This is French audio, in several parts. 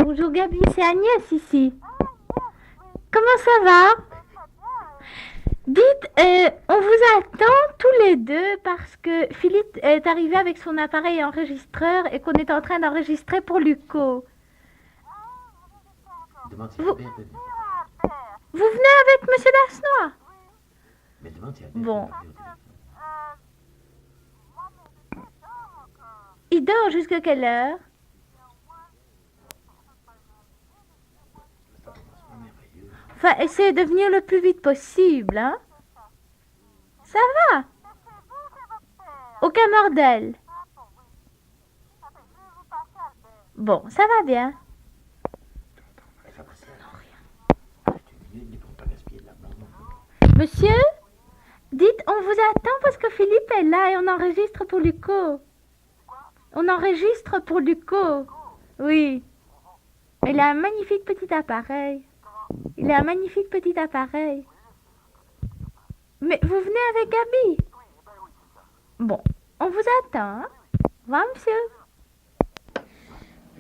Bonjour Gabi, c'est Agnès ici. Comment ça va? Dites, on vous attend tous les deux parce que Philippe est arrivé avec son appareil enregistreur et qu'on est en train d'enregistrer pour Luco. Demande si Vous, Albert peut venir. vous venez avec Monsieur Dasnois? Mais demande si Albert Bon. peut parler au téléphone. Il dort jusqu'à quelle heure? Ça commence pas merveilleux. Enfin, essayez de venir le plus vite possible, hein? Ça va? Aucun bordel. Bon, ça va bien. Ça va, c'est rien. Tu minutes, mais pour pas gaspiller de la bande. Monsieur? Dites, on vous attend parce que Philippe est là et on enregistre pour Luco. On enregistre pour Luco. Oui. Il a un magnifique petit appareil. Il a un magnifique petit appareil. Mais vous venez avec Gabi? Bon, on vous attend, hein? Au revoir, monsieur.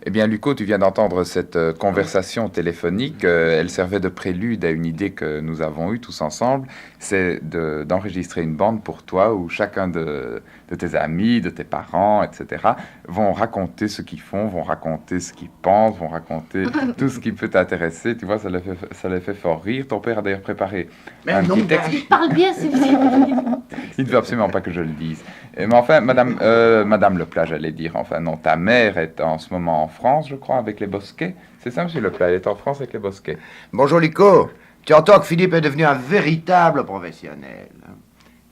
Eh bien, Luco, tu viens d'entendre cette conversation téléphonique. Elle servait de prélude à une idée que nous avons eue tous ensemble. C'est d'enregistrer une bande pour toi où chacun de tes amis, de tes parents, etc., vont raconter ce qu'ils font, vont raconter ce qu'ils pensent, vont raconter tout ce qui peut t'intéresser. Tu vois, ça les fait fort rire. Ton père a d'ailleurs préparé un petit texte. Parle bien, s'il vous plaît. Il ne veut absolument pas que je le dise. Mais enfin, Madame Leplat, j'allais dire, enfin non, ta mère est en ce moment en France, je crois, avec les Bosquets. C'est ça, Monsieur Leplat, elle est en France avec les Bosquets. Bonjour Lico, tu entends que Philippe est devenu un véritable professionnel.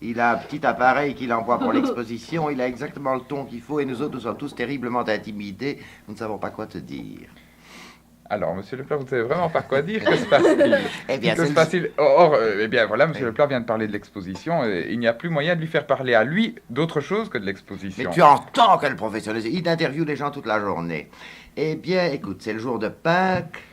Il a un petit appareil qu'il envoie pour l'exposition, il a exactement le ton qu'il faut et nous autres, nous sommes tous terriblement intimidés, nous ne savons pas quoi te dire. Alors, Monsieur Leplat, vous ne savez vraiment pas quoi dire, que se passe-t-il? Eh bien, Que se passe-t-il? Eh bien, voilà, Monsieur Leplat vient de parler de l'exposition, et il n'y a plus moyen de lui faire parler à lui d'autre chose que de l'exposition. Mais tu entends quel professionnel, il interviewe les gens toute la journée. Eh bien, écoute, c'est le jour de Pâques.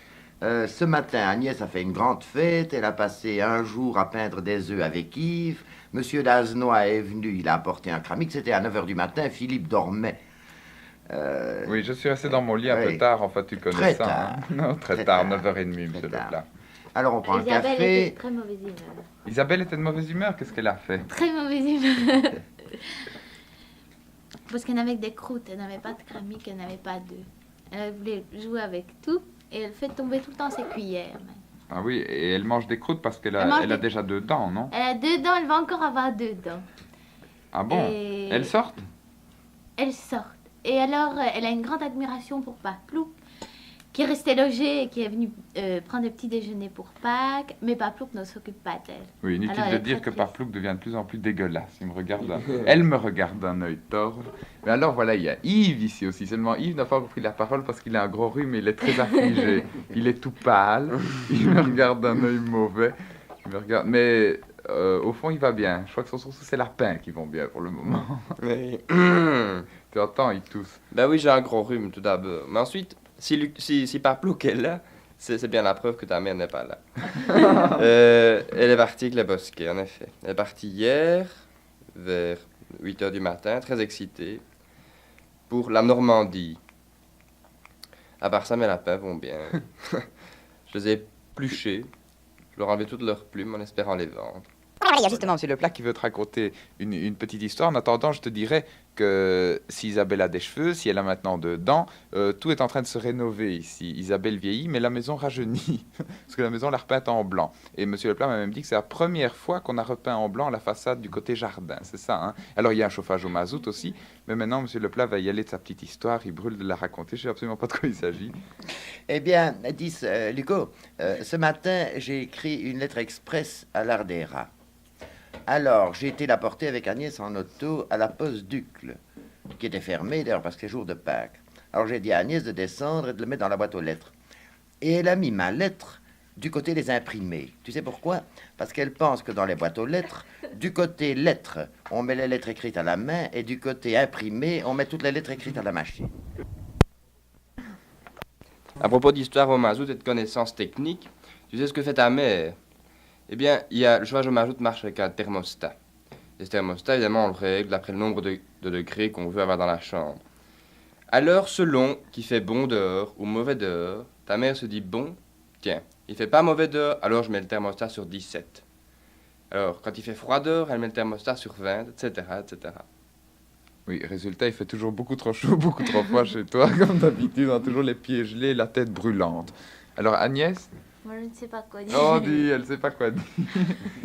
Ce matin, Agnès a fait une grande fête. Elle a passé un jour à peindre des œufs avec Yves. Monsieur Dasnois est venu, il a apporté un cramique. C'était à 9h du matin, Philippe dormait. Oui, je suis resté dans mon lit un peu oui. tard, enfin, tu connais Très ça. tard. Hein? Non, très tard, 9h30, Monsieur tard. Leplat. Alors on prend Isabelle un café. était de très mauvaise humeur. Isabelle était de mauvaise humeur, qu'est-ce qu'elle a fait? Très mauvaise humeur. Parce qu'elle n'avait que des croûtes, elle n'avait pas de cramique, elle n'avait pas d'œufs. Elle voulait jouer avec tout et elle fait tomber tout le temps ses cuillères. Même. Ah oui, et elle mange des croûtes parce qu'elle Elle mange elle a des- déjà 2 dents, non? Elle a 2 dents, elle va encore avoir 2 dents. Ah bon? Et- Elles sortent? Elles sortent. Et alors, elle a une grande admiration pour Paploup, qui est resté logé et qui est venu prendre le petit déjeuner pour Pâques, mais Paploup ne s'occupe pas d'elle. Oui, inutile Alors, elle de est dire très que triste. Parplouc devient de plus en plus dégueulasse. Il me regarde, elle me regarde d'un œil torve. Mais alors voilà, il y a Yves ici aussi. Seulement Yves n'a pas pris la parole parce qu'il a un gros rhume et il est très affligé. Il est tout pâle. Il me regarde d'un œil mauvais. Il me regarde, mais au fond il va bien. Je crois que surtout c'est lapins qui vont bien pour le moment. Oui. Tu entends, ils toussent. Ben oui, j'ai un gros rhume tout d'abord. Mais ensuite, si Paplouc est là, c'est bien la preuve que ta mère n'est pas là. Elle est partie avec les Bosquets, en effet. Elle est partie hier, vers 8h du matin, très excitée, pour la Normandie. À part ça, mes lapins vont bien. Je les ai épluchés. Je leur ai enlevé toutes leurs plumes en espérant les vendre. Il y a justement Monsieur Leplat qui veut te raconter une petite histoire. En attendant, je te dirais que si Isabelle a des cheveux, si elle a maintenant 2 dents, tout est en train de se rénover ici. Isabelle vieillit, mais la maison rajeunit. Parce que la maison l'a repeinte en blanc. Et Monsieur Leplat m'a même dit que c'est la première fois qu'on a repeint en blanc la façade du côté jardin. C'est ça, hein? Alors il y a un chauffage au mazout aussi. Mais maintenant, Monsieur Leplat va y aller de sa petite histoire. Il brûle de la raconter. Je sais absolument pas de quoi il s'agit. Eh bien, dis, Luco, ce matin, j'ai écrit une lettre express à l'Ardera. Alors, j'ai été la porter avec Agnès en auto à la poste d'Ucle, qui était fermée d'ailleurs parce que c'est jour de Pâques. Alors, j'ai dit à Agnès de descendre et de le mettre dans la boîte aux lettres. Et elle a mis ma lettre du côté des imprimés. Tu sais pourquoi? Parce qu'elle pense que dans les boîtes aux lettres, du côté lettres, on met les lettres écrites à la main, et du côté imprimé, on met toutes les lettres écrites à la machine. À propos d'histoire au mazout et de connaissances techniques, tu sais ce que fait ta mère? Eh bien, le chauffage au mazout marche avec un thermostat. Et ce thermostat, évidemment, on le règle après le nombre de degrés qu'on veut avoir dans la chambre. Alors, selon qu'il fait bon dehors ou mauvais dehors, Ta mère se dit, bon, tiens, il fait pas mauvais dehors, alors je mets le thermostat sur 17. Alors, quand il fait froid dehors, elle met le thermostat sur 20, etc., etc. Oui, résultat, il fait toujours beaucoup trop chaud, beaucoup trop froid chez toi, comme d'habitude, on a toujours les pieds gelés, la tête brûlante. Alors Agnès, Moi, je ne sais pas quoi dire. oh dis, elle sait pas quoi dire.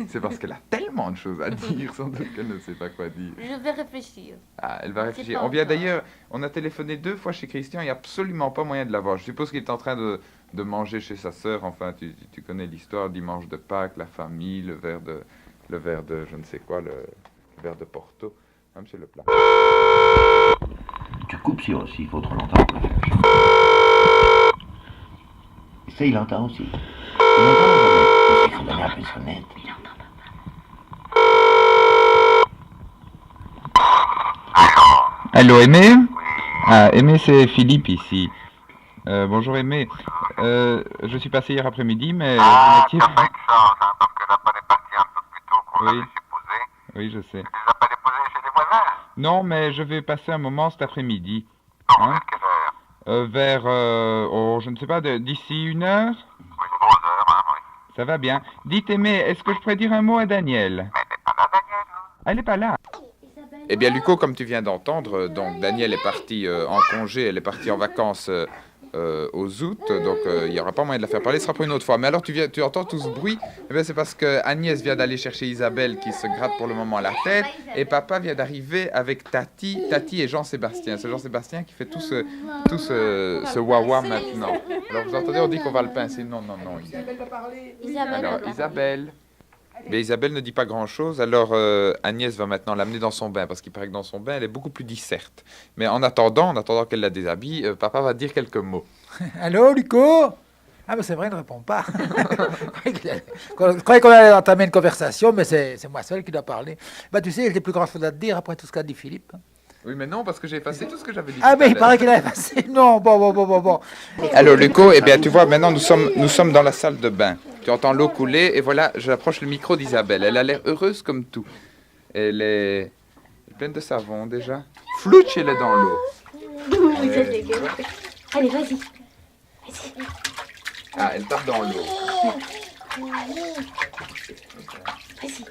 C'est parce qu'elle a tellement de choses à dire, sans doute qu'elle ne sait pas quoi dire. Je vais réfléchir. Ah, elle va C'est réfléchir. pas On vient encore. d'ailleurs, on a téléphoné 2 fois chez Christian, il n'y a absolument pas moyen de l'avoir. Je suppose qu'il est en train de manger chez sa sœur, enfin tu connais l'histoire, dimanche de Pâques, la famille, le verre de je ne sais quoi, le verre de Porto. Hein, monsieur Leplat. Tu coupes si aussi, il faut trop longtemps. Ça, il entend aussi. Il entend la sonnette, parce qu'il faut donner un peu de sonnette. Allô, Aimé? Ah, Aimé, c'est Philippe ici. Bonjour, Aimé. Je suis passé hier après-midi, mais Ah, vous t'as n'étiez pas eu de chance, hein, parce que l'appel est parti un peu plus tôt qu'on Oui. l'avait supposé. Oui, je sais. Tu les as pas déposés chez les voisins? Non, mais je vais passer un moment cet après-midi. Bon, Hein? vers quelle heure? Vers, oh, je ne sais pas, d'ici 1 heure? Oui, une grosse heure, hein, oui. Ça va bien. Dites, Aimé, est-ce que je pourrais dire un mot à Daniel? Mais elle n'est pas là, Daniel, hein. Elle n'est pas là. Eh bien, Luco, comme tu viens d'entendre, donc Daniel est parti en congé, elle est partie en vacances aux août, donc il n'y aura pas moyen de la faire parler, ce sera pour une autre fois. Mais alors, tu entends tout ce bruit? Eh bien, c'est parce que Agnès vient d'aller chercher Isabelle qui se gratte pour le moment la tête, et papa vient d'arriver avec Tati et Jean-Sébastien. C'est Jean-Sébastien qui fait tout ce wawa maintenant. Alors, vous entendez, on dit qu'on va le pincer. Non. Isabelle. Alors, Isabelle. Mais Isabelle ne dit pas grand-chose, alors Agnès va maintenant l'amener dans son bain, parce qu'il paraît que dans son bain, elle est beaucoup plus disserte. Mais en attendant qu'elle la déshabille, papa va dire quelques mots. Allô, Luco? Ah, mais c'est vrai, il ne répond pas. Je croyais qu'on allait entamer une conversation, mais c'est moi seul qui dois parler. Bah, tu sais, il n'y a plus grand-chose à te dire après tout ce qu'a dit Philippe. Oui, mais non, parce que j'ai effacé tout ce que j'avais dit. Ah, tout à mais il l'heure. paraît qu'il avait passé. Non, bon. Alors, Luco, eh bien, tu vois, maintenant, nous sommes dans la salle de bain. Tu entends l'eau couler, et voilà, j'approche le micro d'Isabelle. Elle a l'air heureuse comme tout. Elle est pleine de savon, déjà. Flouch, elle est dans l'eau. Vous êtes dégueulasse. Allez, vas-y. Ah, elle tape dans l'eau. Vas-y.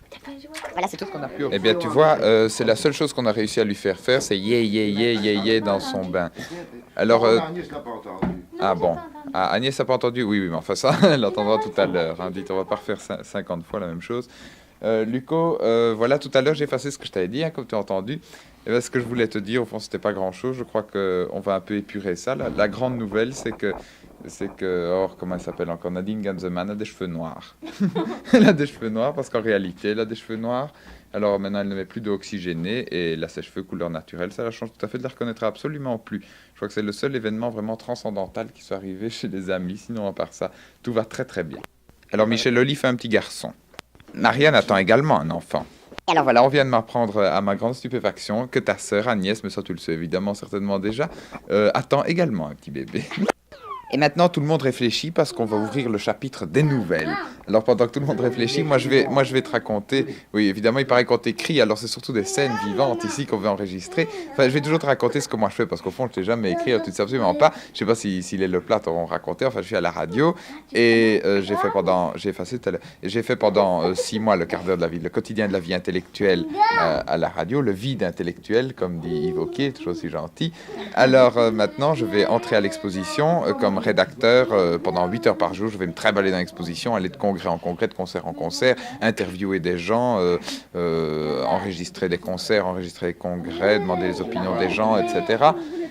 T'as pas joué? Voilà, c'est tout ce qu'on a pu. Eh bien, tu vois, c'est la seule chose qu'on a réussi à lui faire faire, c'est yé dans son bain. Alors, Agnès l'a pas entendu. ah bon. Ah, Agnès n'a pas entendu? Oui, mais enfin ça, elle l'entendra tout à l'heure. Hein. Dites, on va pas refaire 50 fois la même chose. Luco, voilà, tout à l'heure, j'ai effacé ce que je t'avais dit, hein, comme tu as entendu. Et bien, ce que je voulais te dire, au fond, c'était pas grand-chose. Je crois qu'on va un peu épurer ça. La grande nouvelle, c'est que, or, comment elle s'appelle encore? Nadine Ganzeman a des cheveux noirs. Elle a des cheveux noirs parce qu'en réalité, elle a des cheveux noirs. Alors maintenant, elle ne met plus d'eau oxygénée et elle a ses cheveux couleur naturelle. Ça la change tout à fait, de la reconnaîtra absolument plus. Je crois que c'est le seul événement vraiment transcendantal qui soit arrivé chez les amis. Sinon, à part ça, tout va très très bien. Alors Michel Loli fait un petit garçon. Marianne attend également un enfant. Et alors Voilà, on vient de m'apprendre à ma grande stupéfaction que ta sœur Agnès, mais ça tu le sais évidemment certainement déjà, attend également un petit bébé. Et maintenant, tout le monde réfléchit parce qu'on va ouvrir le chapitre des nouvelles. Alors, pendant que tout le monde réfléchit, moi, je vais te raconter. Oui, évidemment, il paraît qu'on t'écrit, alors c'est surtout des scènes vivantes ici qu'on veut enregistrer. Enfin, je vais toujours te raconter ce que moi je fais parce qu'au fond, je t'ai jamais écrit, tu ne sais absolument pas. Je sais pas si les Leplat t'auront raconté. Enfin, je suis à la radio et j'ai fait pendant 6 mois le quart d'heure de la vie, le quotidien de la vie intellectuelle à la radio, le vide intellectuel, comme dit Yves Wauquiez, toujours aussi gentil. Alors, maintenant, je vais entrer à l'exposition comme rédacteur pendant 8 heures par jour. Je vais me trimballer dans l'exposition, aller de congrès en congrès, de concert en concert, interviewer des gens, enregistrer des concerts, enregistrer des congrès, demander les opinions des gens, etc.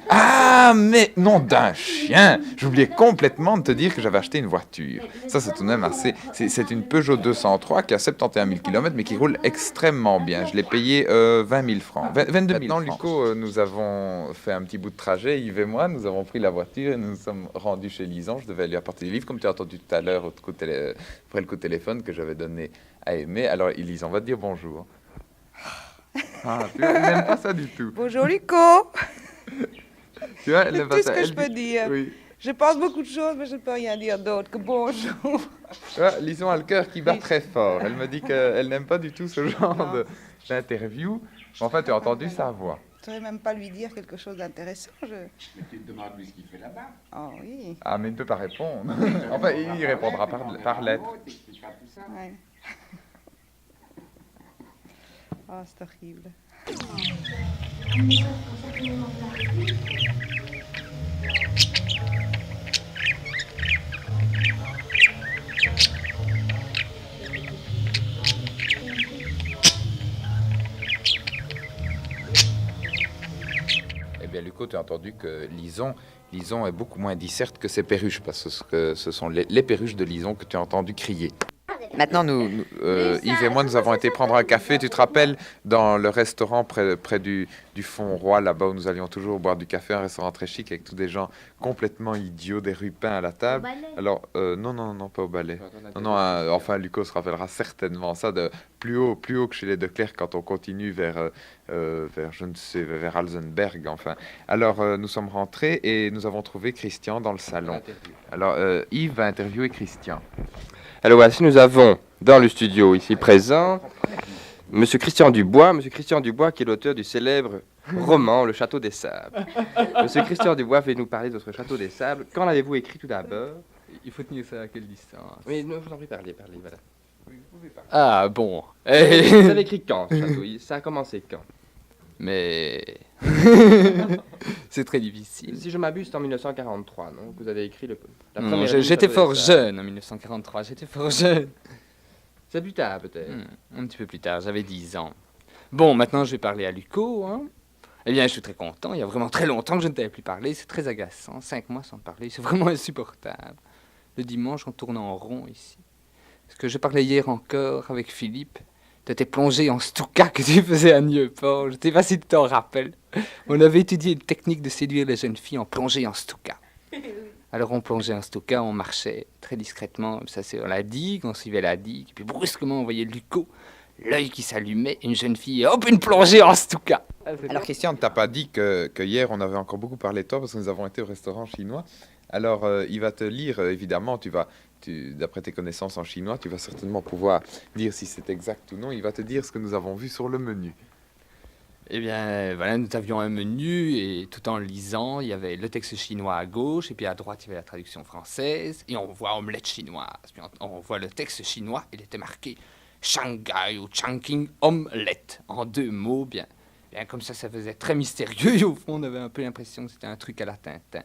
Ah, mais nom d'un chien! J'oubliais complètement de te dire que j'avais acheté une voiture. Ça, c'est tout de même assez... C'est une Peugeot 203 qui a 71 000 km, mais qui roule extrêmement bien. Je l'ai payé 20 000 francs. 22 000 Maintenant, francs. Luco, nous avons fait un petit bout de trajet, Yves et moi, nous avons pris la voiture et nous nous sommes rendus chez Lison. Je devais lui apporter des livres, comme tu as entendu tout à l'heure, après le coup de téléphone que j'avais donné à Aimé. Alors, Lison va te dire bonjour. Ah, tu vois, elle n'aime pas ça du tout. Bonjour Luco. Tu vois, elle n'aime pas Tout ce ça. que Elle je peux dit- dire. Oui. Je pense beaucoup de choses, mais je ne peux rien dire d'autre que bonjour. Tu vois, Lison a le cœur qui bat très fort. Elle me dit qu'elle n'aime pas du tout ce genre d'interview. Mais enfin, tu as entendu sa voix. ne saurais même pas lui dire quelque chose d'intéressant. Mais tu te demandes lui ce qu'il fait là-bas. Oh oui. Ah, mais il ne peut pas répondre. Enfin, il répondra par lettre. Ouais. Oh, c'est horrible. Eh bien, Luco, tu as entendu que Lison est beaucoup moins disserte que ses perruches, parce que ce sont les perruches de Lison que tu as entendu crier. Maintenant, Yves et moi, nous avons été prendre un café. Tu te rappelles, dans le restaurant près du Fond Roi, là-bas où nous allions toujours boire du café, un restaurant très chic avec tous des gens complètement idiots, des rupins à la table. Alors, non, pas au ballet. Non, enfin, Luco se rappellera certainement ça, de plus haut que chez les De Clercq quand on continue vers je ne sais, vers Alzenberg, enfin. Alors, nous sommes rentrés et nous avons trouvé Christian dans le salon. Alors, Yves va interviewer Christian. Alors voici, nous avons dans le studio ici présent Monsieur Christian Dubois qui est l'auteur du célèbre roman Le Château des Sables. Monsieur Christian Dubois va nous parler de votre Château des Sables. Quand l'avez-vous écrit tout d'abord? Il faut tenir ça à quelle distance? Oui, je vous en prie, parlez, voilà. Ah bon. Vous avez écrit quand, ce château? Ça a commencé quand? Mais... c'est très difficile. Si je m'abuse, c'est en 1943, non? Vous avez écrit la Non, première... j'étais fort jeune en 1943, j'étais fort jeune. C'est plus tard, peut-être. Un petit peu plus tard, j'avais 10 ans. Bon, maintenant je vais parler à Luco, hein. Eh bien, je suis très content, il y a vraiment très longtemps que je ne t'avais plus parlé, c'est très agaçant, 5 mois sans parler, c'est vraiment insupportable. Le dimanche, on tourne en rond ici. Parce que je parlais hier encore avec Philippe, de tes plongées en Stuka que tu faisais à Nieuport. Je ne sais pas si tu t'en rappelles. On avait étudié une technique de séduire les jeunes filles en plongée en Stuka. Alors on plongeait en Stuka, on marchait très discrètement, ça c'est la digue, on suivait la digue, et puis brusquement on voyait Luco, l'œil qui s'allumait, une jeune fille, et hop, une plongée en Stuka. Alors Christian, ne t'a pas dit que hier on avait encore beaucoup parlé de toi parce que nous avons été au restaurant chinois. Alors il va te lire, évidemment, d'après tes connaissances en chinois, tu vas certainement pouvoir dire si c'est exact ou non. Il va te dire ce que nous avons vu sur le menu. Eh bien, voilà, nous avions un menu et tout en lisant, il y avait le texte chinois à gauche et puis à droite, il y avait la traduction française et on voit omelette chinoise. Puis on voit le texte chinois, il était marqué Shanghai ou Changqing omelette en 2 mots, bien comme ça faisait très mystérieux et au fond, on avait un peu l'impression que c'était un truc à la Tintin.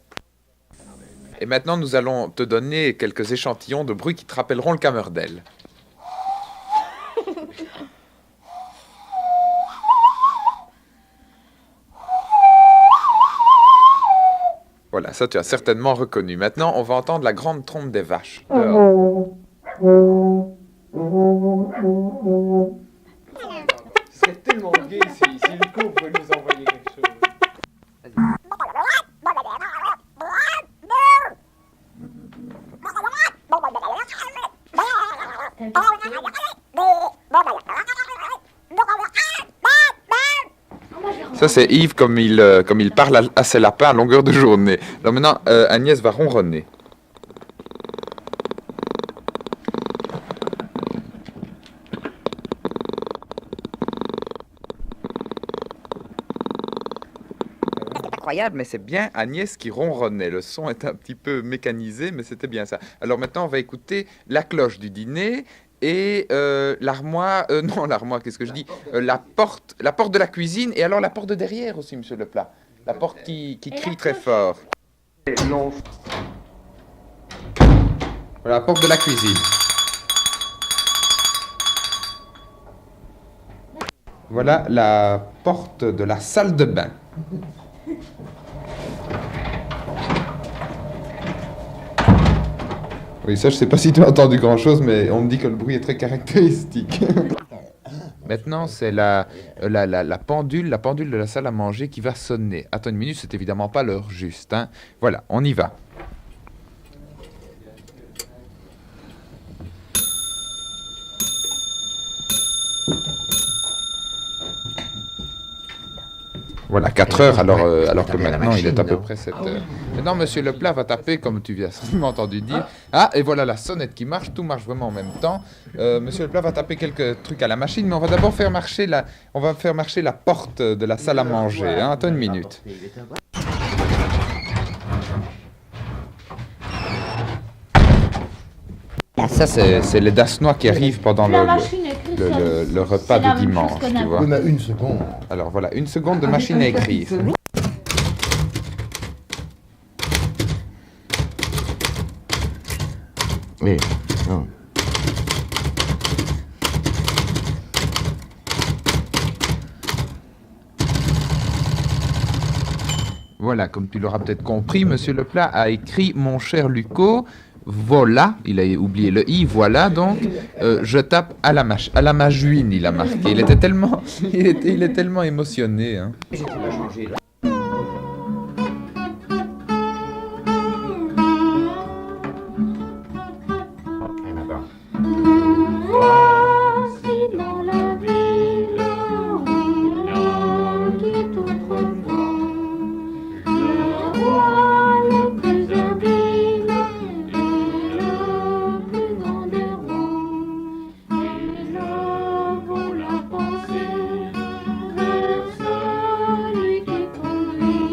Et maintenant, nous allons te donner quelques échantillons de bruits qui te rappelleront le Camerdel. Voilà, ça tu as certainement reconnu. Maintenant, on va entendre la grande trompe des vaches. Ce serait tellement gay si Luco pouvait nous envoyer quelque chose. Ça, c'est Yves comme il parle à ses lapins à longueur de journée. Alors maintenant, Agnès va ronronner. Incroyable, mais c'est bien Agnès qui ronronnait. Le son est un petit peu mécanisé, mais c'était bien ça. Alors maintenant, on va écouter la cloche du dîner et l'armoire... non, l'armoire, qu'est-ce que je dis la porte de la cuisine et alors la porte de derrière aussi, monsieur Leplat. La porte qui crie très fort. Non. Voilà, la porte de la cuisine. Voilà la porte de la salle de bain. Oui, ça, je sais pas si tu as entendu grand-chose, mais on me dit que le bruit est très caractéristique. Maintenant, c'est la pendule de la salle à manger qui va sonner. Attends une minute, c'est évidemment pas l'heure juste, hein. Voilà, on y va. Voilà, 4 heures, alors que taper à la maintenant il est à machine, peu non? près 7 heures. Maintenant, monsieur Leplat va taper, comme tu viens certainement entendu dire. Ah, et voilà la sonnette qui marche, tout marche vraiment en même temps. Monsieur Leplat va taper quelques trucs à la machine, mais on va d'abord faire marcher la porte de la salle à manger. Hein. Attends une minute. Ça, c'est les Dasnois qui arrivent pendant La machine écrite, le repas c'est la de même dimanche, chose qu'on tu a. vois. Oui, mais une seconde. Alors voilà, 1 seconde de machine à écrire. Oui, non. Voilà, comme tu l'auras peut-être compris, monsieur Leplat a écrit « Mon cher Luco, voilà », il a oublié le « i », voilà, donc, je tape à la majuine, il a marqué. Il était tellement, il est tellement émotionné. Hein. Voici dans la ville rien qui est autrefois. Le roi le plus habile et le plus grand des rois. Élevons la pensée vers celui qui conduit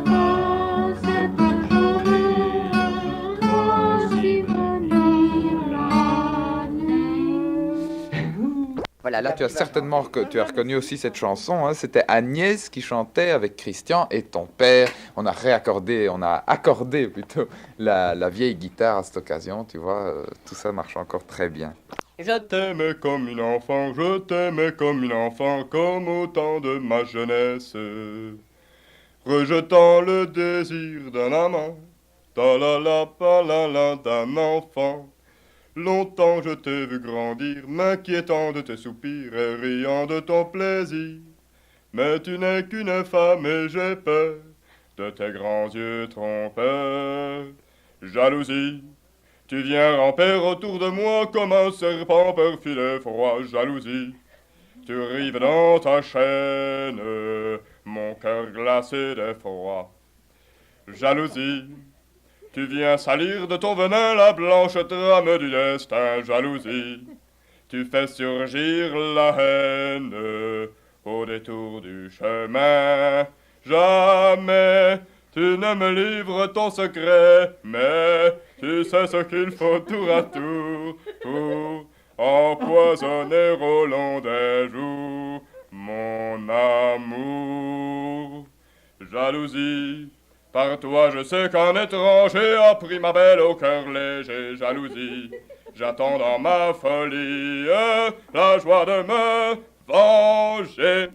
dans cette journée. Voici venir la nuit. Voilà, là tu as certainement reconnu aussi cette chanson. Hein. C'était Agnès qui chantait avec Christian et ton père. On a accordé plutôt la vieille guitare à cette occasion. Tu vois, tout ça marche encore très bien. Je t'aimais comme une enfant, je t'aimais comme une enfant, comme au temps de ma jeunesse. Rejetant le désir d'un amant, ta la la pa la la d'un enfant. Longtemps je t'ai vu grandir, m'inquiétant de tes soupirs et riant de ton plaisir. Mais tu n'es qu'une femme et j'ai peur de tes grands yeux trompeurs. Jalousie, tu viens ramper autour de moi comme un serpent perfide froid. Jalousie, tu rives dans ta chaîne, mon cœur glacé d'effroi. Jalousie, tu viens salir de ton venin la blanche trame du destin. Jalousie, tu fais surgir la haine au détour du chemin. Jamais tu ne me livres ton secret, mais tu sais ce qu'il faut tour à tour pour empoisonner au long des jours mon amour. Jalousie, par toi je sais qu'un étranger a pris ma belle au cœur léger. Jalousie, j'attends dans ma folie la joie de me venger.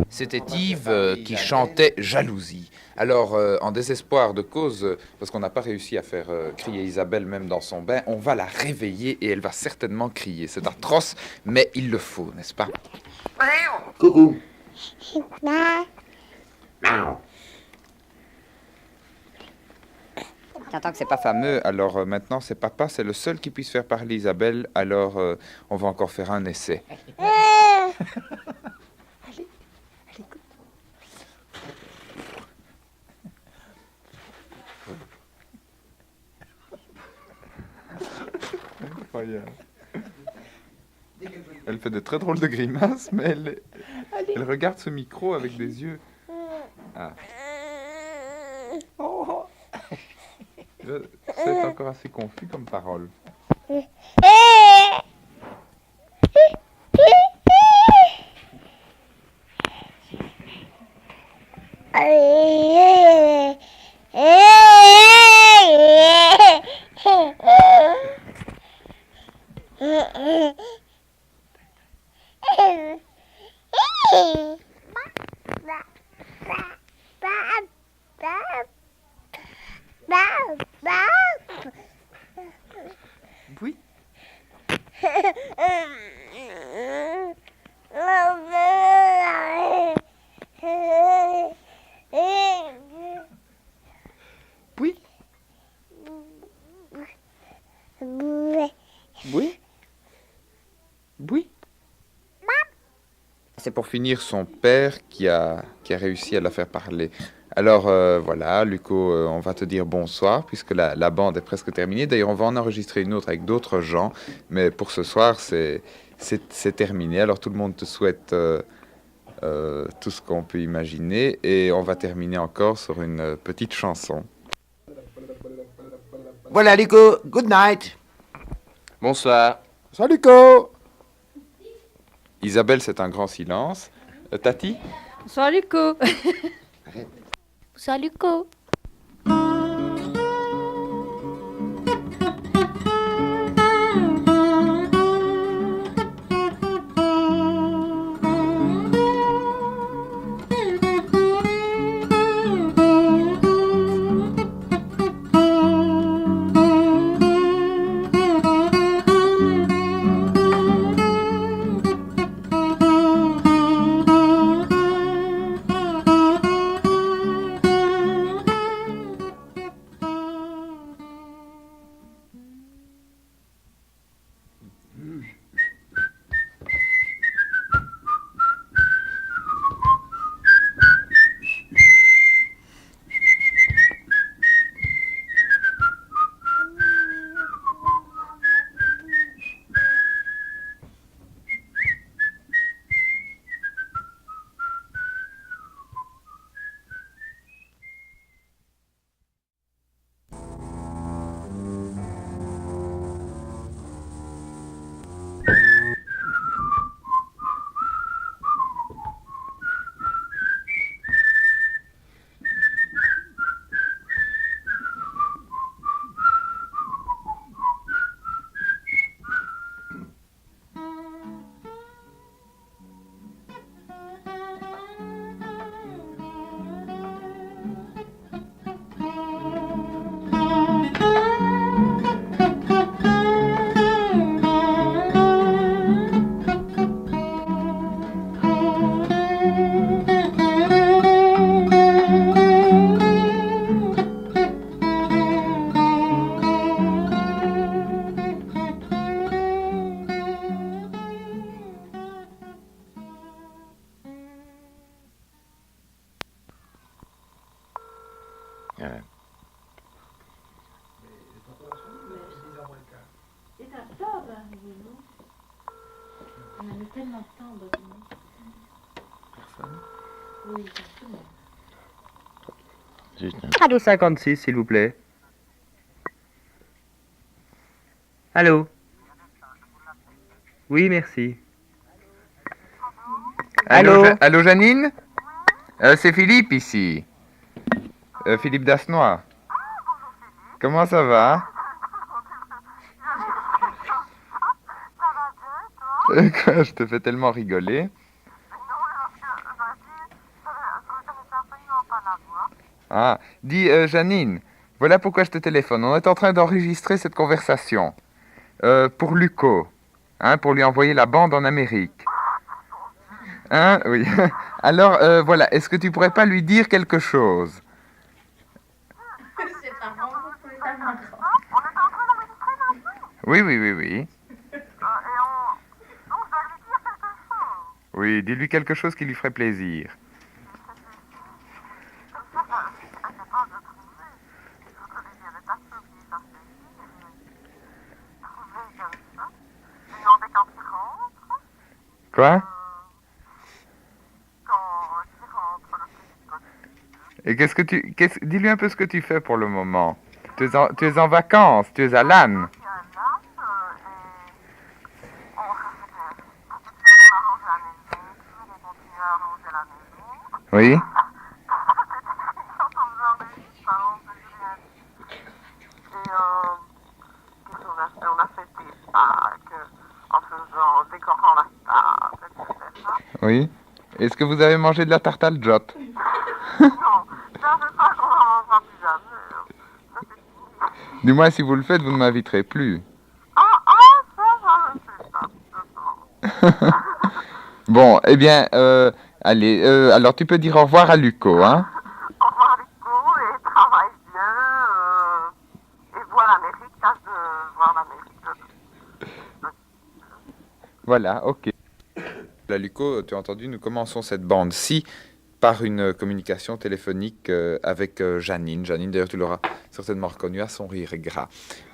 C'était Yves qui chantait Jalousie. Alors, en désespoir de cause, parce qu'on n'a pas réussi à faire crier Isabelle même dans son bain, on va la réveiller et elle va certainement crier. C'est atroce, mais il le faut, n'est-ce pas? Coucou. T'entends que c'est pas fameux, alors maintenant c'est papa, c'est le seul qui puisse faire parler Isabelle, alors on va encore faire un essai. Incroyable. Elle fait de très drôles de grimaces, mais elle regarde ce micro avec des yeux. Ah. C'est encore assez confus comme parole. Oui. c'est pour finir son père qui a réussi à la faire parler. Alors voilà, Luco, on va te dire bonsoir puisque la bande est presque terminée. D'ailleurs, on va en enregistrer une autre avec d'autres gens, mais pour ce soir, c'est terminé. Alors tout le monde te souhaite tout ce qu'on peut imaginer et on va terminer encore sur une petite chanson. Voilà, Luco, good night. Bonsoir. Salut, Luco. Isabelle, c'est un grand silence. Tati? Bonsoir, Luco. Salut, Co. On a mis tellement de temps à deviner. Personne? Oui, personne. Allô 56, s'il vous plaît. Allô? Oui, merci. Allô, Janine? C'est Philippe ici. Philippe Dasnois. Comment ça va? Je te fais tellement rigoler. Ah, dis Janine, voilà pourquoi je te téléphone. On est en train d'enregistrer cette conversation pour Luco, hein, pour lui envoyer la bande en Amérique. Hein, oui. Alors voilà, est-ce que tu pourrais pas lui dire quelque chose? Oui, oui, oui, oui. Oui, dis-lui quelque chose qui lui ferait plaisir. Quoi? Et dis-lui un peu ce que tu fais pour le moment. Tu es en vacances, tu es à l'âne. Oui. Oui. Est-ce que vous avez mangé de la tarte al jop? Du moins, si vous le faites, vous ne m'inviterez plus. Bon, eh bien, allez, alors tu peux dire au revoir à Luco, hein? Au revoir Luco, et travaille bien, et vois l'Amérique, tâche de voir l'Amérique. Voilà, ok. là, Luco, tu as entendu, nous commençons cette bande-ci par une communication téléphonique avec Janine. Janine, d'ailleurs, tu l'auras certainement reconnu à son rire gras.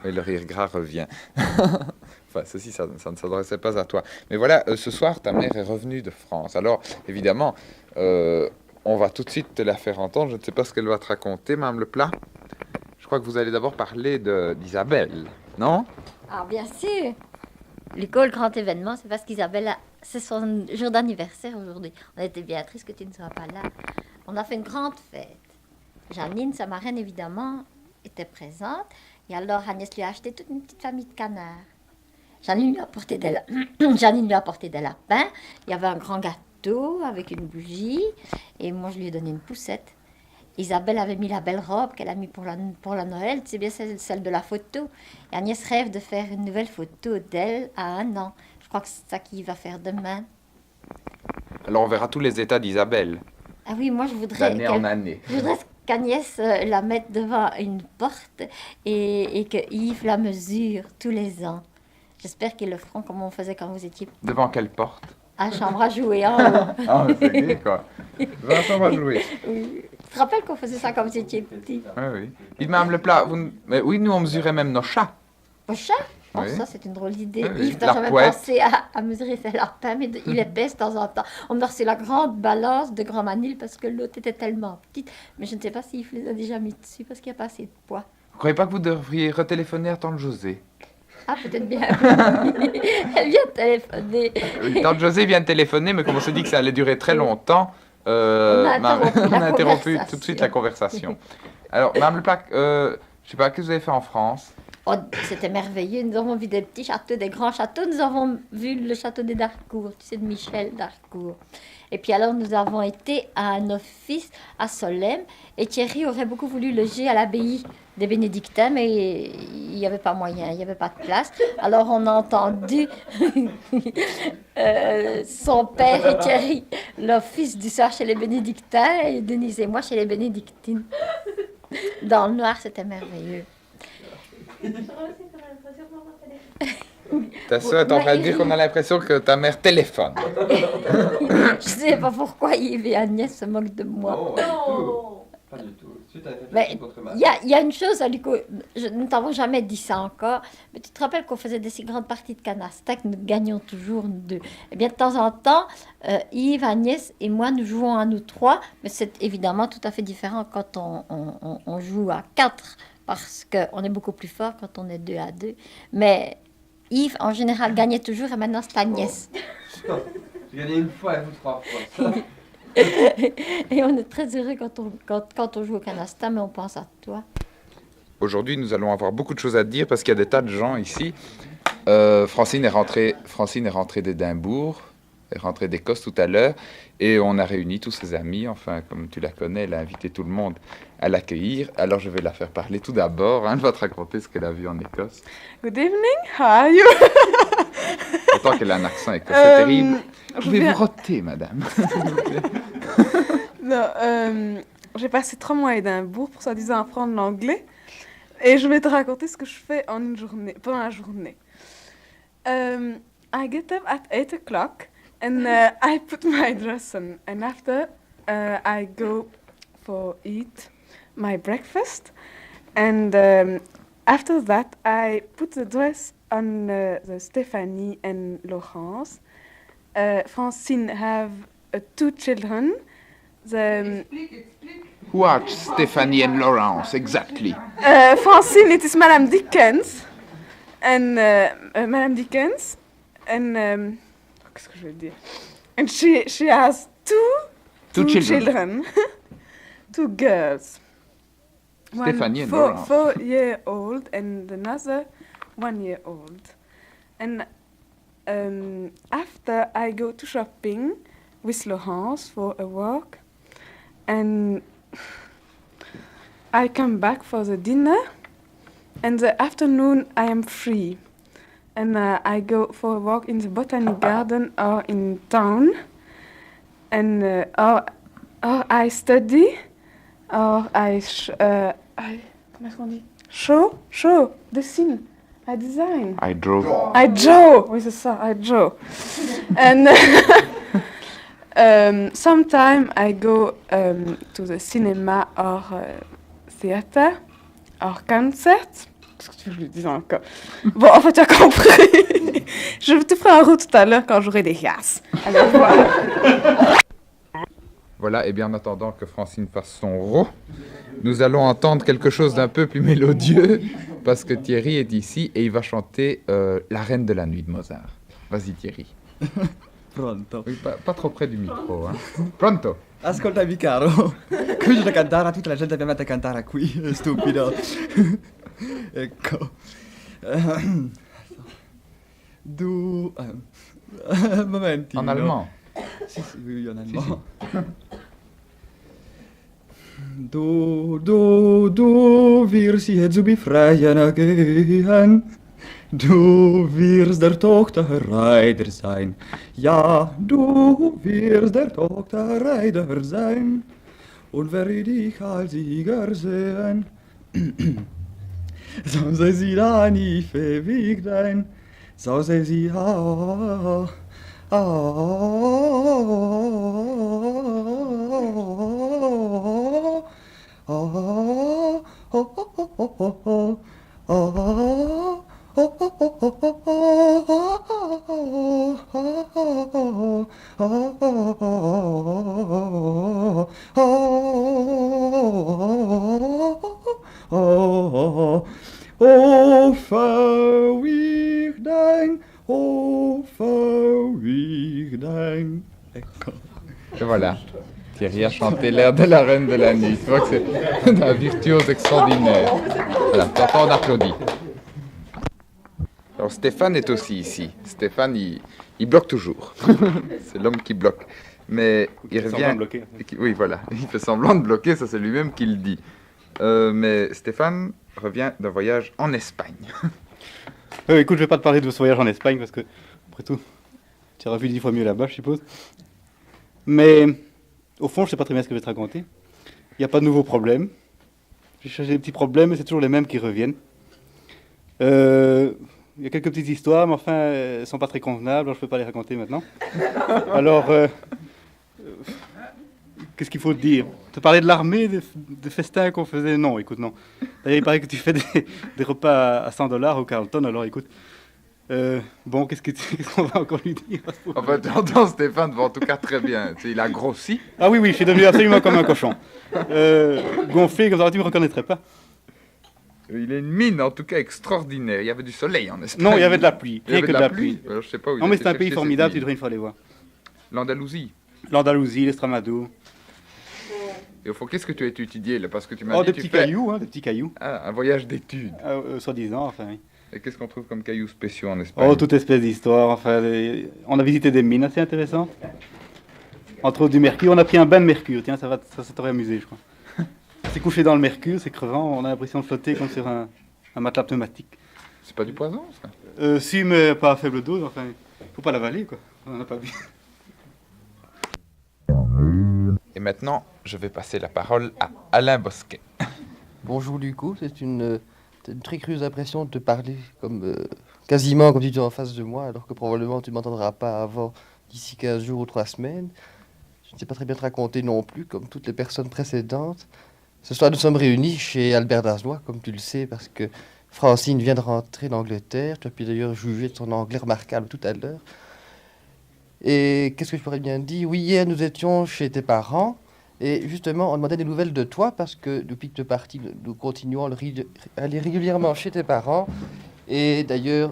Oui, le rire gras revient. Enfin, ceci, ça ne s'adressait pas à toi. Mais voilà, ce soir, ta mère est revenue de France. Alors, évidemment, on va tout de suite te la faire entendre. Je ne sais pas ce qu'elle va te raconter, Mme Leplat. Je crois que vous allez d'abord parler d'Isabelle, non? Ah, bien sûr. L'école, grand événement, c'est parce qu'Isabelle, c'est son jour d'anniversaire aujourd'hui. On était bien tristes que tu ne sois pas là. On a fait une grande fête. Janine, sa marraine, évidemment, était présente. Et alors, Agnès lui a acheté toute une petite famille de canards. Janine lui a apporté des lapins. Il y avait un grand gâteau avec une bougie. Et moi, je lui ai donné une poussette. Isabelle avait mis la belle robe qu'elle a mis pour la Noël, tu sais bien, c'est celle de la photo. Et Agnès rêve de faire une nouvelle photo d'elle à 1 an. Je crois que c'est ça qu'il va faire demain. Alors, on verra tous les états d'Isabelle. Ah oui, moi je voudrais... D'année en année. Je voudrais qu'Agnès la mette devant une porte et que Yves la mesure tous les ans. J'espère qu'ils le feront comme on faisait quand vous étiez... Devant quelle porte? À la chambre à jouer, en haut. Ah, mais c'est gay, quoi. Devant la chambre à jouer. Oui. Tu te rappelles qu'on faisait ça quand vous étiez petit? Oui, oui. Dites, Mme Leplat, mais oui, nous, on mesurait même nos chats. Vos chats? Oh, Oui. ça, c'est une drôle d'idée. Oui, Yves, t'as la jamais pouette. pensé à mesurer ses lapins, mais il est pèse de temps en temps. On a reçu la grande balance de Grand Manil parce que l'autre était tellement petite. Mais je ne sais pas si Yves les a déjà mis dessus parce qu'il n'y a pas assez de poids. Vous croyez pas que vous devriez retéléphoner à tante José? Ah, peut-être bien. Elle vient de téléphoner. Oui, tante José vient de téléphoner, mais comme on se dit que ça allait durer très longtemps, On a interrompu conversation. tout de suite la conversation. Alors, Mme Leplat, je sais pas, qu'est-ce que vous avez fait en France? Oh, c'était merveilleux. Nous avons vu des petits châteaux, des grands châteaux. Nous avons vu le château des Darcourt, tu sais, de Michel Darcourt. Et puis alors, nous avons été à un office à Solesmes. Et Thierry aurait beaucoup voulu loger à l'abbaye des Bénédictins, mais il n'y avait pas moyen, il n'y avait pas de place. Alors, on a entendu son père et Thierry, l'office du soir chez les Bénédictins, et Denise et moi chez les Bénédictines. Dans le noir, c'était merveilleux. Ta soeur est en train de dire qu'on a l'impression que ta mère téléphone. Je ne sais pas pourquoi Yves et Agnès se moquent de moi. Pas du tout. Tu t'avais fait Mais passer contre ma- il y a une chose, Aliko, nous t'avons jamais dit ça encore, mais tu te rappelles qu'on faisait des si grandes parties de canasta que nous gagnions toujours, nous deux. Eh bien, de temps en temps, Yves, Agnès et moi, nous jouons à nous trois, mais c'est évidemment tout à fait différent quand on joue à 4, parce qu'on est beaucoup plus fort quand on est 2 à 2. Mais Yves, en général, gagnait toujours, et maintenant, c'est Agnès. J'ai gagné une fois et vous 3 fois. Ça. Et on est très heureux quand on joue au canasta, mais on pense à toi. Aujourd'hui, nous allons avoir beaucoup de choses à dire parce qu'il y a des tas de gens ici. Francine est rentrée d'Édimbourg, est rentrée d'Écosse tout à l'heure, et on a réuni tous ses amis. Enfin, comme tu la connais, elle a invité tout le monde à l'accueillir. Alors, je vais la faire parler tout d'abord. Elle va te raconter ce qu'elle a vu en Écosse. Good evening, how are you? Autant qu'elle a un accent écossais terrible. je Pouvez-vous viens- roter, madame? Non, j'ai passé 3 mois à Édimbourg pour soi-disant apprendre l'anglais. Et je vais te raconter ce que je fais en une journée, pendant la journée. I get up at 8 o'clock and I put my dress on. And after I go for eat my breakfast. And after that I put the dress on the Stephanie and Laurence. Francine have 2 children. The, Who are Stephanie and Laurence, exactly? Francine, it is Madame Dickens. And Madame Dickens. And qu'est-ce que je vais dire? And she has two children. 2 girls. Stephanie and One Laurence. 4-year-old and another 1-year-old. And after I go to shopping with Laurence for a walk, and I come back for the dinner. And the afternoon I am free, and I go for a walk in the botanic garden or in town, and or I study, or I comment on dit? Show, dessine, I design. I draw. I draw, oui c'est ça, I draw. And Sometimes I go to the cinema or theater or concert. Qu'est-ce que tu veux que je le dise encore? Bon, en fait, tu as compris. Je te ferai un route tout à l'heure quand j'aurai des gaz. Alors voilà. Voilà, et bien en attendant que Francine fasse son ro, nous allons entendre quelque chose d'un peu plus mélodieux, parce que Thierry est ici et il va chanter La Reine de la Nuit de Mozart. Vas-y Thierry. Pronto. Oui, pas trop près du micro. Pronto. Ascoltami caro, qui c'è da cantare, tutta la gente che mette a cantare qui, è stupido. Ecco. Momentino. En allemand. Sì, oui, en allemand. Du wirst jetzt zu befreien gehen. Du wirst der Tochter Reiter sein. Ja, du wirst der Tochter Reiter sein. Und werde dich als Sieger sehen. So sei sie da nie verwiegt ein. So sei sie Oh, verwicht ein, oh, verwicht ein. Ecco. Et voilà. Thierry a chanté l'air de la Reine de la Nuit. Tu vois que c'est un virtuose extraordinaire. Voilà, t'entends, on applaudit. Alors Stéphane est aussi ici. Stéphane, il bloque toujours. C'est l'homme qui bloque. Mais il revient... semblant de bloquer. Oui, voilà. Il fait semblant de bloquer, ça c'est lui-même qui le dit. Mais Stéphane revient d'un voyage en Espagne. Écoute, je vais pas te parler de ce voyage en Espagne parce que, après tout, tu auras vu 10 fois mieux là-bas, je suppose. Mais, au fond, je sais pas très bien ce que je vais te raconter. Il n'y a pas de nouveaux problèmes. J'ai cherché des petits problèmes, mais c'est toujours les mêmes qui reviennent. Il y a quelques petites histoires, mais enfin, elles sont pas très convenables, alors je peux pas les raconter maintenant. Alors, qu'est-ce qu'il faut te dire? Te parler de l'armée, des festins qu'on faisait? Non, écoute, non. D'ailleurs, il paraît que tu fais des repas à $100 au Carlton, alors écoute. Bon, qu'est-ce qu'on va encore lui dire? Enfin, tu entends Stéphane va en tout cas très bien. Tu sais, il a grossi. Ah oui, je suis devenu absolument comme un cochon. Gonflé, comme ça, tu ne me reconnaîtrais pas. Il a une mine en tout cas extraordinaire. Il y avait du soleil en Espagne. Non, il y avait de la pluie. Il y avait de la pluie. Alors, je sais pas où non, mais c'est un pays formidable, tu devrais une fois aller voir. L'Andalousie. L'Andalousie, l'Estrémadure. Et au fond, qu'est-ce que tu as étudié là? Parce que tu m'as dit des petits cailloux, des petits cailloux. Ah, un voyage d'études. Soi-disant, enfin. Oui. Et qu'est-ce qu'on trouve comme cailloux spéciaux en Espagne? Oh, toute espèce d'histoire. Enfin, on a visité des mines assez intéressantes. Entre autres du mercure. On a pris un bain de mercure. Tiens, ça t'aurait amusé, je crois. C'est couché dans le mercure, c'est crevant. On a l'impression de flotter comme sur un matelas pneumatique. C'est pas du poison, ça? Si, mais pas à faible dose. Enfin, faut pas l'avaler, quoi. On en a pas vu. Et maintenant, je vais passer la parole à Alain Bosquet. Bonjour Luco, c'est une très curieuse impression de te parler quasiment comme si tu étais en face de moi, alors que probablement tu ne m'entendras pas avant d'ici 15 jours ou 3 semaines. Je ne sais pas très bien te raconter non plus, comme toutes les personnes précédentes. Ce soir, nous sommes réunis chez Albert Dasnois, comme tu le sais, parce que Francine vient de rentrer d'Angleterre. Tu as pu d'ailleurs juger de son anglais remarquable tout à l'heure. Et qu'est-ce que je pourrais bien dire? Oui, hier, nous étions chez tes parents. Et justement, on demandait des nouvelles de toi parce que depuis que tu es parti, nous continuons à aller régulièrement chez tes parents. Et d'ailleurs,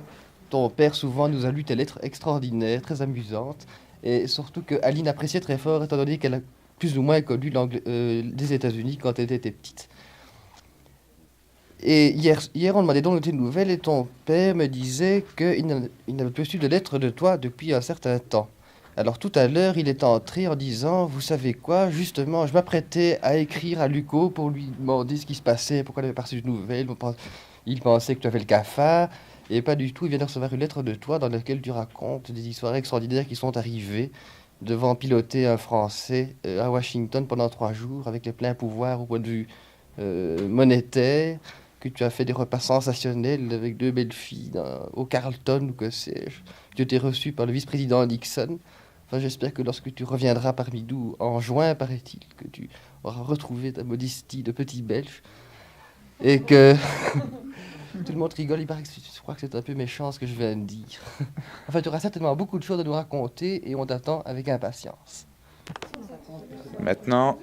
ton père souvent nous a lu tes lettres extraordinaires, très amusantes. Et surtout que Aline appréciait très fort, étant donné qu'elle a plus ou moins connu les États-Unis quand elle était petite. Et hier, on demandait donc tes nouvelles et ton père me disait qu'il n'avait plus reçu de lettres de toi depuis un certain temps. Alors tout à l'heure, il est entré en disant, vous savez quoi, justement, je m'apprêtais à écrire à Luco pour lui demander ce qui se passait, pourquoi il avait pas reçu de nouvelles. Il pensait que tu avais le cafard, et pas du tout. Il vient de recevoir une lettre de toi dans laquelle tu racontes des histoires extraordinaires qui sont arrivées, devant piloter un Français à Washington pendant 3 jours, avec les pleins pouvoirs au point de vue monétaire, que tu as fait des repas sensationnels avec 2 belles filles au Carlton ou que sais-je. Tu étais reçu par le vice-président Nixon. Enfin, j'espère que lorsque tu reviendras parmi nous en juin, paraît-il, que tu auras retrouvé ta modestie de petit Belge et que tout le monde rigole. Il paraît que je crois que c'est un peu méchant ce que je viens de dire. Enfin, tu auras certainement beaucoup de choses à nous raconter et on t'attend avec impatience. Maintenant,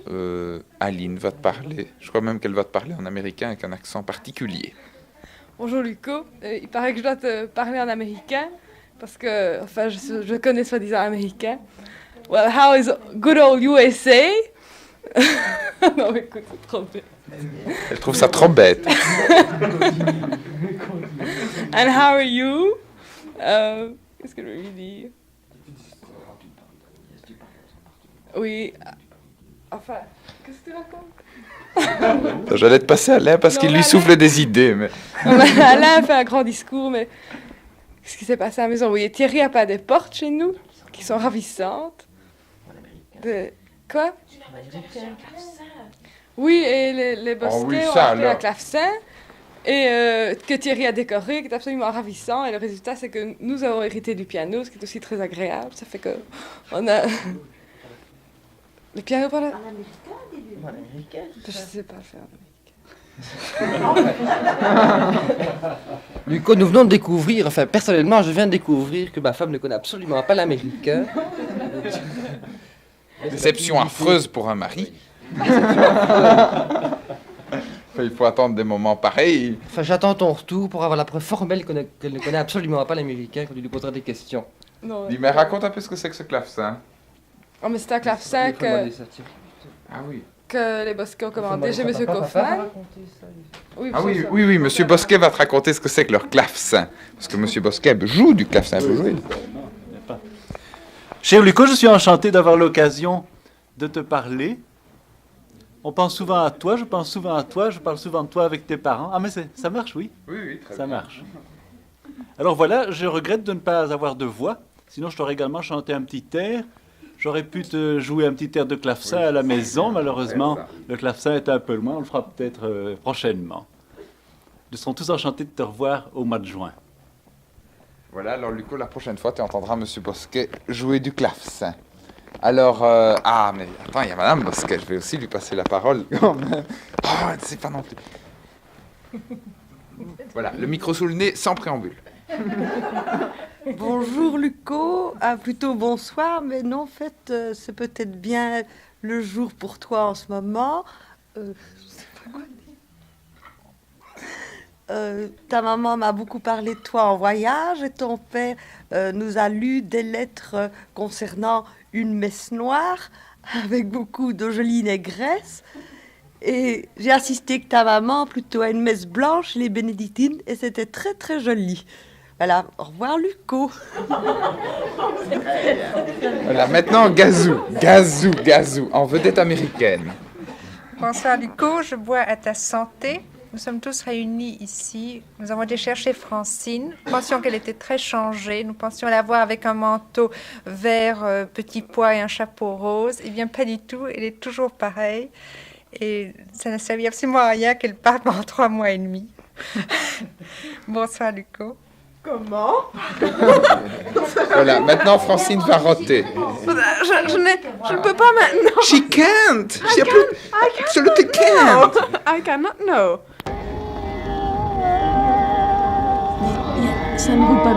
Aline va te parler. Je crois même qu'elle va te parler en américain avec un accent particulier. Bonjour Luco, il paraît que je dois te parler en américain parce que, enfin, je connais soi-disant américain. Well, how is good old USA? Non, mais écoute, c'est trop bête. Elle trouve ça trop bête. And how are you? Qu'est-ce que je vais lui dire? Oui, enfin, qu'est-ce que tu racontes? J'allais te passer Alain parce qu'il lui souffle des idées. Mais... Alain fait un grand discours, mais qu'est-ce qui s'est passé à la maison? Oui, Thierry a pas des portes chez nous qui sont ravissantes. Quoi? Oui, et les Bosquets ont acheté un clavecin et que Thierry a décoré, qui est absolument ravissant. Et le résultat, c'est que nous avons hérité du piano, ce qui est aussi très agréable. Ça fait que on a... Le piano par là? En américain? Je sais pas faire en américain. Luco, nous venons de découvrir, enfin personnellement je viens de découvrir que ma femme ne connaît absolument pas l'américain. Déception affreuse pour un mari. Il faut attendre des moments pareils. Enfin, j'attends ton retour pour avoir la preuve formelle qu'elle ne connaît absolument pas l'américain quand tu lui poseras des questions. Non, Dis, mais raconte un peu ce que c'est que ce clavecin. Oh, mais c'est un clavecin Ah oui. que les Bosquets ont commandé chez Monsieur Kaufmann. Oui, Ah oui, oui, oui, Monsieur Bosquet va te raconter ce que c'est que leur clavecin. Parce que Monsieur Bosquet joue du clavecin, peut jouer. Cher Luco, je suis enchanté d'avoir l'occasion de te parler. On pense souvent à toi, je pense souvent à toi, je parle souvent de toi avec tes parents. Ah mais ça marche, oui? Oui, oui, très bien. Ça marche. Alors voilà, je regrette de ne pas avoir de voix. Sinon, je t'aurais également chanté un petit air. J'aurais pu te jouer un petit air de clavecin à la maison. Malheureusement, le clavecin est un peu loin. On le fera peut-être prochainement. Nous serons tous enchantés de te revoir au mois de juin. Voilà, alors Luco, la prochaine fois, tu entendras Monsieur Bosquet jouer du clavecin. Alors, ah, mais attends, il y a Madame Bosquet, je vais aussi lui passer la parole. Oh, ne sais pas non plus. Voilà, le micro sous le nez, sans préambule. Bonjour Luco, plutôt bonsoir, mais non, en fait, c'est peut-être bien le jour pour toi en ce moment. Je sais pas quoi dire. Ta maman m'a beaucoup parlé de toi en voyage et ton père nous a lu des lettres concernant une messe noire avec beaucoup de jolies négresses. Et j'ai assisté que ta maman plutôt à une messe blanche, les bénédictines, et c'était très très joli. Voilà, au revoir Luco. Voilà, maintenant Gazou, en vedette américaine. Bonsoir Luco, je bois à ta santé. Nous sommes tous réunis ici. Nous avons été chercher Francine. Nous pensions qu'elle était très changée. Nous pensions la voir avec un manteau vert, petit pois et un chapeau rose. Eh bien, pas du tout. Elle est toujours pareille. Et ça n'a servi absolument à rien qu'elle parte pendant 3 mois et demi. Bonsoir Luco. Comment? Voilà, maintenant Francine va roter. Je ne peux pas maintenant. She can't. She absolutely can't. I cannot know. Ça ne roule pas